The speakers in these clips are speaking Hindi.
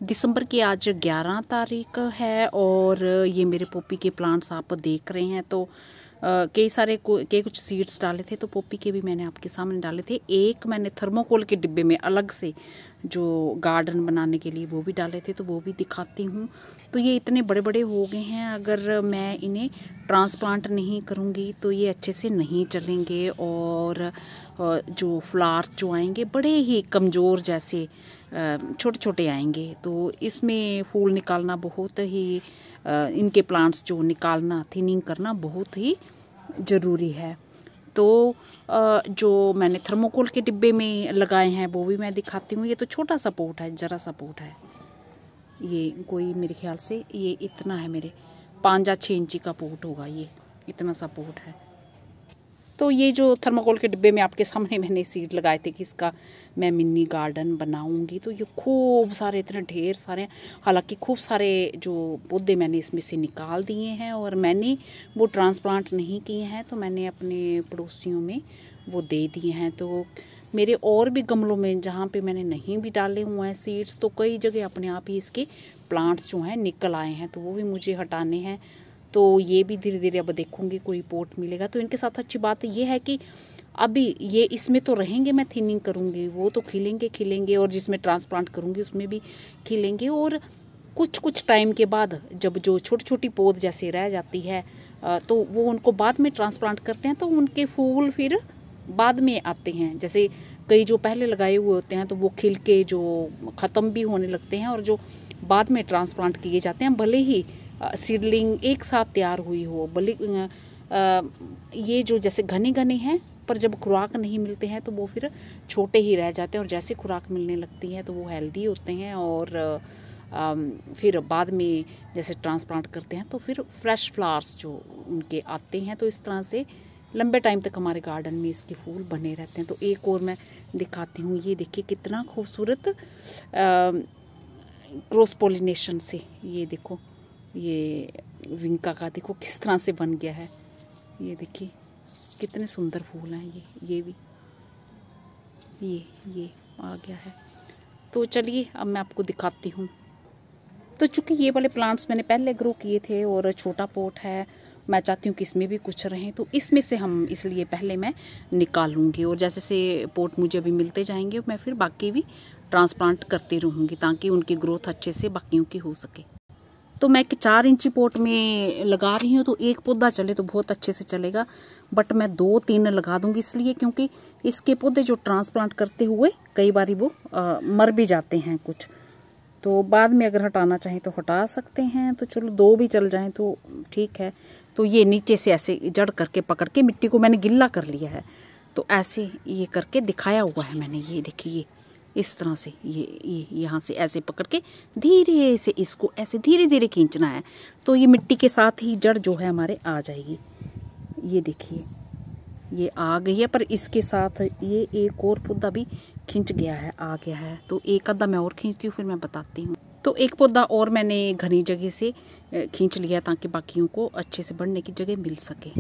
दिसंबर की आज 11 तारीख है और ये मेरे पोपी के प्लांट्स आप देख रहे हैं। तो कई कुछ सीड्स डाले थे, तो पोपी के भी मैंने आपके सामने डाले थे। एक मैंने थर्मोकोल के डिब्बे में अलग से जो गार्डन बनाने के लिए वो भी डाले थे, तो वो भी दिखाती हूँ। तो ये इतने बड़े बड़े हो गए हैं, अगर मैं इन्हें ट्रांसप्लांट नहीं करूँगी तो ये अच्छे से नहीं चलेंगे और जो फ्लावर्स जो आएंगे बड़े ही कमज़ोर जैसे छोटे छोटे आएंगे। तो इसमें फूल निकालना बहुत ही इनके प्लांट्स जो निकालना थिनिंग करना बहुत ही ज़रूरी है। तो जो मैंने थर्मोकोल के डिब्बे में लगाए हैं वो भी मैं दिखाती हूँ। ये तो छोटा सा पोट है, ज़रा सा पोट है। ये कोई मेरे ख्याल से ये इतना है, मेरे 5 या 6 इंची का पोट होगा, ये इतना सा पोट है। तो ये जो थर्मोकोल के डिब्बे में आपके सामने मैंने सीड लगाए थे कि इसका मैं मिनी गार्डन बनाऊंगी। तो ये खूब सारे, इतने ढेर सारे, हालांकि खूब सारे जो पौधे मैंने इसमें से निकाल दिए हैं और मैंने वो ट्रांसप्लांट नहीं किए हैं, तो मैंने अपने पड़ोसियों में वो दे दिए हैं। तो मेरे और भी गमलों में जहाँ पे मैंने नहीं भी डाले हुए हैं सीड्स, तो कई जगह अपने आप ही इसके प्लांट्स जो हैं निकल आए हैं, तो वो भी मुझे हटाने हैं। तो ये भी धीरे धीरे अब देखूंगी कोई पोट मिलेगा। तो इनके साथ अच्छी बात ये है कि अभी ये इसमें तो रहेंगे, मैं थिनिंग करूंगी वो तो खिलेंगे और जिसमें ट्रांसप्लांट करूंगी उसमें भी खिलेंगे। और कुछ टाइम के बाद जब जो छोटी छोटी पौध जैसे रह जाती है तो वो उनको बाद में ट्रांसप्लांट करते हैं, तो उनके फूल फिर बाद में आते हैं। जैसे कई जो पहले लगाए हुए होते हैं तो वो खिल के जो ख़त्म भी होने लगते हैं, और जो बाद में ट्रांसप्लांट किए जाते हैं भले ही सीडलिंग एक साथ तैयार हुई हो, भले ये जो जैसे घने घने हैं, पर जब खुराक नहीं मिलते हैं तो वो फिर छोटे ही रह जाते हैं, और जैसे खुराक मिलने लगती है तो वो हेल्दी होते हैं। और फिर बाद में जैसे ट्रांसप्लांट करते हैं तो फिर फ्रेश फ्लावर्स जो उनके आते हैं। तो इस तरह से लंबे टाइम तक हमारे गार्डन में इसके फूल बने रहते हैं। तो एक और मैं दिखाती हूँ, ये देखिए कितना खूबसूरत क्रॉस पोलिनेशन से, ये देखो ये विंका का देखो किस तरह से बन गया है। ये देखिए कितने सुंदर फूल हैं, ये भी ये आ गया है। तो चलिए अब मैं आपको दिखाती हूँ। तो चूँकि ये वाले प्लांट्स मैंने पहले ग्रो किए थे और छोटा पोट है, मैं चाहती हूँ कि इसमें भी कुछ रहें, तो इसमें से हम इसलिए पहले मैं निकालूंगी, और जैसे से पोट मुझे अभी मिलते जाएंगे मैं फिर बाकी भी ट्रांसप्लांट करती रहूँगी ताकि उनकी ग्रोथ अच्छे से बाकियों की हो सके। तो मैं 4 इंची पोट में लगा रही हूँ, तो एक पौधा चले तो बहुत अच्छे से चलेगा, बट मैं 2-3 लगा दूंगी इसलिए क्योंकि इसके पौधे जो ट्रांसप्लांट करते हुए कई बार वो मर भी जाते हैं कुछ, तो बाद में अगर हटाना चाहें तो हटा सकते हैं। तो चलो 2 भी चल जाएं तो ठीक है। तो ये नीचे से ऐसे जड़ करके पकड़ के मिट्टी को मैंने गिल्ला कर लिया है, तो ऐसे ये करके दिखाया हुआ है मैंने। ये देखिए इस तरह से ये यहाँ से ऐसे पकड़ के धीरे से इसको ऐसे धीरे धीरे खींचना है, तो ये मिट्टी के साथ ही जड़ जो है हमारे आ जाएगी। ये देखिए ये आ गई है, पर इसके साथ ये एक और पौधा भी खींच गया है, आ गया है। तो एक आधा मैं और खींचती हूँ, फिर मैं बताती हूँ। तो एक पौधा और मैंने घनी जगह से खींच लिया ताकि बाकियों को अच्छे से बढ़ने की जगह मिल सके।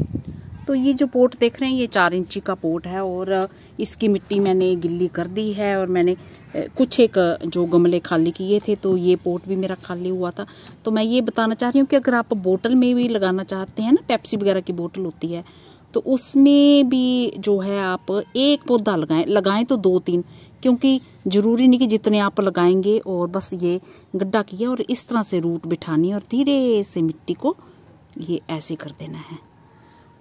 तो ये जो पोट देख रहे हैं ये 4 इंची का पोट है, और इसकी मिट्टी मैंने गिल्ली कर दी है, और मैंने कुछ एक जो गमले खाली किए थे, तो ये पोट भी मेरा खाली हुआ था। तो मैं ये बताना चाह रही हूँ कि अगर आप बोतल में भी लगाना चाहते हैं ना, पेप्सी वगैरह की बोतल होती है, तो उसमें भी जो है आप एक पौधा लगाएं तो 2-3, क्योंकि ज़रूरी नहीं कि जितने आप लगाएंगे। और बस ये गड्ढा किया और इस तरह से रूट बिठानी है और धीरे से मिट्टी को ये ऐसे कर देना है,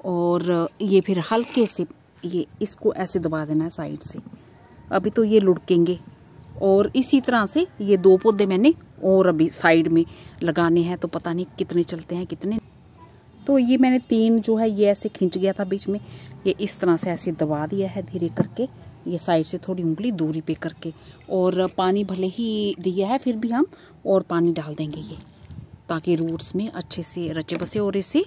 और ये फिर हल्के से ये इसको ऐसे दबा देना है साइड से। अभी तो ये लुढ़केंगे, और इसी तरह से ये 2 पौधे मैंने और अभी साइड में लगाने हैं, तो पता नहीं कितने चलते हैं कितने। तो ये मैंने 3 जो है ये ऐसे खींच गया था बीच में, ये इस तरह से ऐसे दबा दिया है धीरे करके, ये साइड से थोड़ी उंगली दूरी पे करके। और पानी भले ही दिया है फिर भी हम और पानी डाल देंगे ये, ताकि रूट्स में अच्छे से रचे बसे, और इसे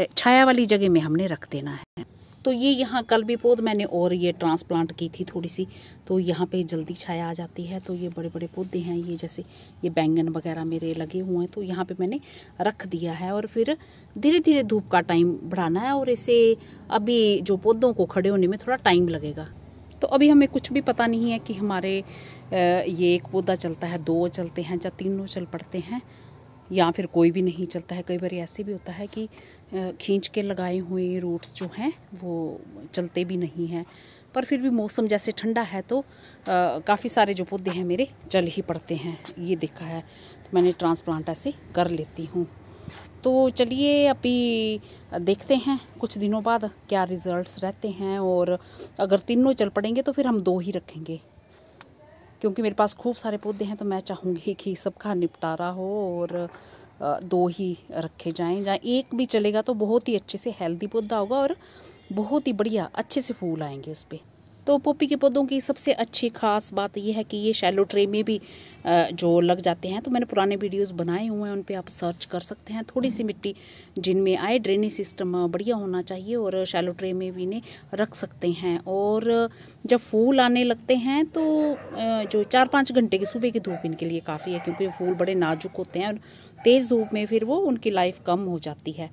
छाया वाली जगह में हमने रख देना है। तो ये यहाँ कल भी पौध मैंने और ये ट्रांसप्लांट की थी थोड़ी सी, तो यहाँ पे जल्दी छाया आ जाती है। तो ये बड़े बड़े पौधे हैं, ये जैसे ये बैंगन वगैरह मेरे लगे हुए हैं, तो यहाँ पे मैंने रख दिया है। और फिर धीरे धीरे धूप का टाइम बढ़ाना है, और इसे अभी जो पौधों को खड़े होने में थोड़ा टाइम लगेगा, तो अभी हमें कुछ भी पता नहीं है कि हमारे ये एक पौधा चलता है, 2 चलते हैं या तीनों चल पड़ते हैं, या फिर कोई भी नहीं चलता है। कई बार ऐसे भी होता है कि खींच के लगाए हुए रूट्स जो हैं वो चलते भी नहीं हैं, पर फिर भी मौसम जैसे ठंडा है तो काफ़ी सारे जो पौधे हैं मेरे चल ही पड़ते हैं। ये देखा है तो मैंने ट्रांसप्लांट ऐसे कर लेती हूँ। तो चलिए अभी देखते हैं कुछ दिनों बाद क्या रिज़ल्ट्स रहते हैं, और अगर तीनों चल पड़ेंगे तो फिर हम 2 ही रखेंगे, क्योंकि मेरे पास खूब सारे पौधे हैं तो मैं चाहूँगी कि सबका निपटारा हो और 2 ही रखे जाएं। जहाँ एक भी चलेगा तो बहुत ही अच्छे से हेल्दी पौधा होगा और बहुत ही बढ़िया अच्छे से फूल आएंगे उस पर। तो पॉपी के पौधों की सबसे अच्छी खास बात यह है कि ये शैलो ट्रे में भी जो लग जाते हैं। तो मैंने पुराने वीडियोस बनाए हुए हैं, उन पे आप सर्च कर सकते हैं। थोड़ी सी मिट्टी जिनमें आए, ड्रेनेज सिस्टम बढ़िया होना चाहिए, और शैलो ट्रे में भी इन्हें रख सकते हैं। और जब फूल आने लगते हैं तो जो 4-5 घंटे की सुबह की धूप इनके लिए काफ़ी है, क्योंकि फूल बड़े नाजुक होते हैं और तेज़ धूप में फिर वो उनकी लाइफ कम हो जाती है।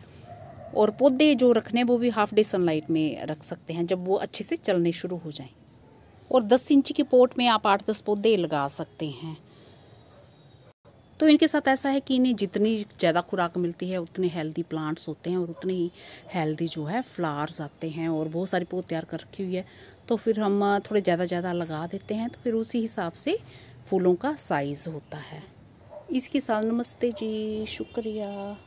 और पौधे जो रखने वो भी हाफ डे सनलाइट में रख सकते हैं जब वो अच्छे से चलने शुरू हो जाएं। और 10 इंची के पोट में आप 8-10 पौधे लगा सकते हैं। तो इनके साथ ऐसा है कि इन्हें जितनी ज़्यादा खुराक मिलती है उतने हेल्दी प्लांट्स होते हैं और उतने ही हेल्दी जो है फ्लावर्स आते हैं। और बहुत सारी पौध तैयार कर रखी हुई है तो फिर हम थोड़े ज़्यादा लगा देते हैं, तो फिर उसी हिसाब से फूलों का साइज़ होता है। इसके साथ नमस्ते जी, शुक्रिया।